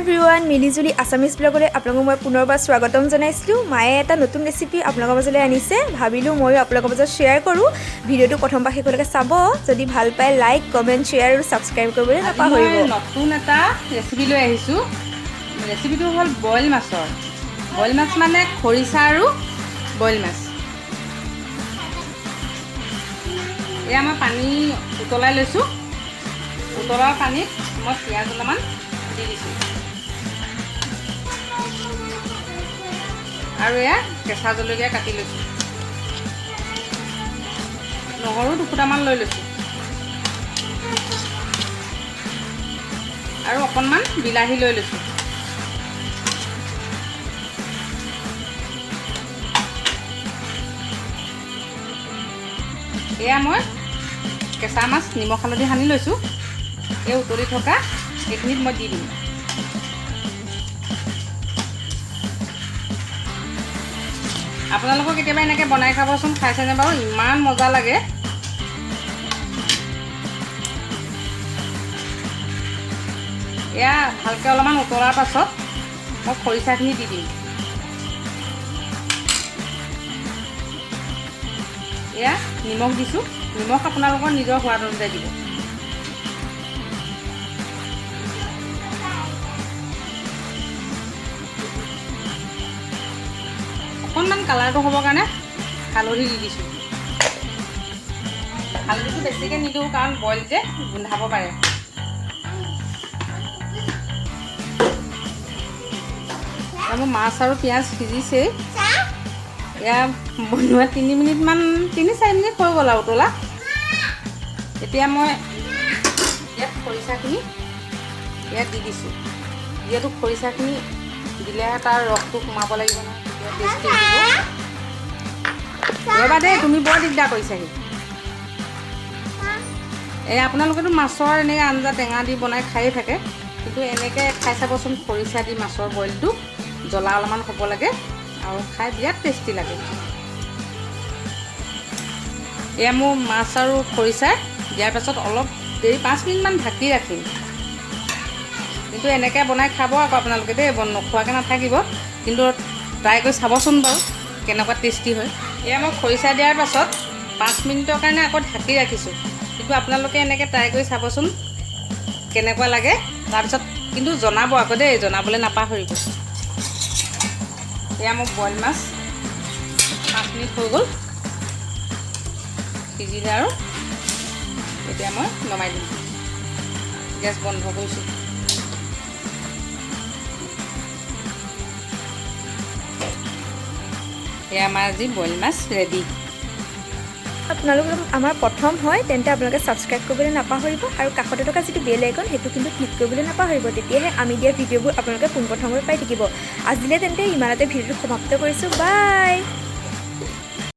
Everyone মিলিজুলি Assamese ব্লগলৈ আপোনালোকক মই পুনৰবাৰ স্বাগতম জনাইছিলোঁ। মায়ে এটা নতুন ৰেচিপি আপোনালোকৰ মাজলৈ আনিছে, ভাবিলোঁ ময়ো আপোনালোকৰ মাজত শ্বেয়াৰ কৰোঁ। ভিডিঅ'টো প্ৰথমবাৰ শেষলৈকে চাব, যদি ভাল পায় লাইক কমেণ্ট শ্বেয়াৰ আৰু ছাবস্ক্ৰাইব কৰিবলৈ নাপাহৰিব। নতুন এটা ৰেচিপি লৈ আহিছোঁ। ৰেচিপিটো হ'ল বইল মাছৰ। বইল মাছ মানে খৰিচা আৰু বইল মাছ। এয়া মই পানী উতলাই লৈছোঁ। উতলাৰ পানীত মই পিঁয়াজ অলপমান দি দিছোঁ আৰু এয়া কেঁচা জলকীয়া কাটি লৈছোঁ। নহৰু দুফুটামান লৈ লৈছোঁ আৰু অকণমান বিলাহী লৈ লৈছোঁ। এয়া মই কেঁচা মাছ নিমখ হালধি সানি লৈছোঁ। এই উতলি থকা এইখিনিত মই দি দিম। আপোনালোকক কেতিয়াবা এনেকৈ বনাই খাবচোন, খাইছেনে বাৰু? ইমান মজা লাগে। এয়া ভালকৈ অলপমান উতলাৰ পাছত মই খৰিচাখিনি দি দিম। এয়া নিমখ দিছোঁ। নিমখ আপোনালোকৰ নিজৰ সোৱাদ অনুযায়ী দিব। অকণমান কালাৰটো হ'বৰ কাৰণে হালধি দি দিছোঁ। হালধিটো বেছিকৈ নিদিওঁ কাৰণ বইল যে গোন্ধাব পাৰে। মোৰ মাছ আৰু পিঁয়াজ সিজিছেই। এয়া বনোৱা 3 মিনিটমান 3-4 মিনিট হৈ গ'ল আৰু উতলা। এতিয়া মই ইয়াত খৰিচাখিনি ইয়াত দি দিছোঁ। যিহেতু খৰিচাখিনি দিলেহে তাৰ ৰসটো সোমাব লাগিব নহয়, তেতিয়া টেষ্টি হ'ব। ৰ'বা দেই, তুমি বৰ দিগদাৰ কৰিছাহি। এই আপোনালোকেতো মাছৰ এনেকৈ আঞ্জা টেঙা দি বনাই খায়েই থাকে, কিন্তু এনেকৈ খাই চাবচোন। খৰিচা দি মাছৰ বইলটো জ্বলা অলপমান হ'ব লাগে আৰু খাই বিৰাট টেষ্টি লাগে। এয়া মোৰ মাছ আৰু খৰিচা দিয়াৰ পাছত অলপ দেৰি 5 মিনিটমান ঢাকি ৰাখিম। কিন্তু এনেকৈ বনাই খাব আকৌ আপোনালোকে দেই, নোখোৱাকৈ নাথাকিব। কিন্তু ট্ৰাই কৰি চাবচোন বাৰু কেনেকুৱা টেষ্টি হয়। এয়া মই খৰিচা দিয়াৰ পাছত 5 মিনিটৰ কাৰণে আকৌ ঢাকি ৰাখিছোঁ। কিন্তু আপোনালোকে এনেকৈ ট্ৰাই কৰি চাবচোন কেনেকুৱা লাগে। তাৰপিছত কিন্তু জনাব আকৌ দেই, জনাবলৈ নাপাহৰিব। এয়া মোৰ বইল মাছ 5 মিনিট হৈ গ'ল, সিজিলে আৰু এতিয়া মই নমাই দিম। গেছ বন্ধ কৰিছোঁ। এয়া আমাৰ আজি বইল মাছ ৰেডি। আপোনালোক আমাৰ প্ৰথম হয় তেন্তে আপোনালোকে ছাবস্ক্ৰাইব কৰিবলৈ নাপাহৰিব আৰু কাষতে থকা যিটো বেল আইকন সেইটো কিন্তু ক্লিক কৰিবলৈ নাপাহৰিব। তেতিয়াহে আমি দিয়া ভিডিঅ'বোৰ আপোনালোকে পোনপ্ৰথমে পাই থাকিব। আজিলৈ তেন্তে ইমানতে ভিডিঅ'টো সমাপ্ত কৰিছোঁ। বাই।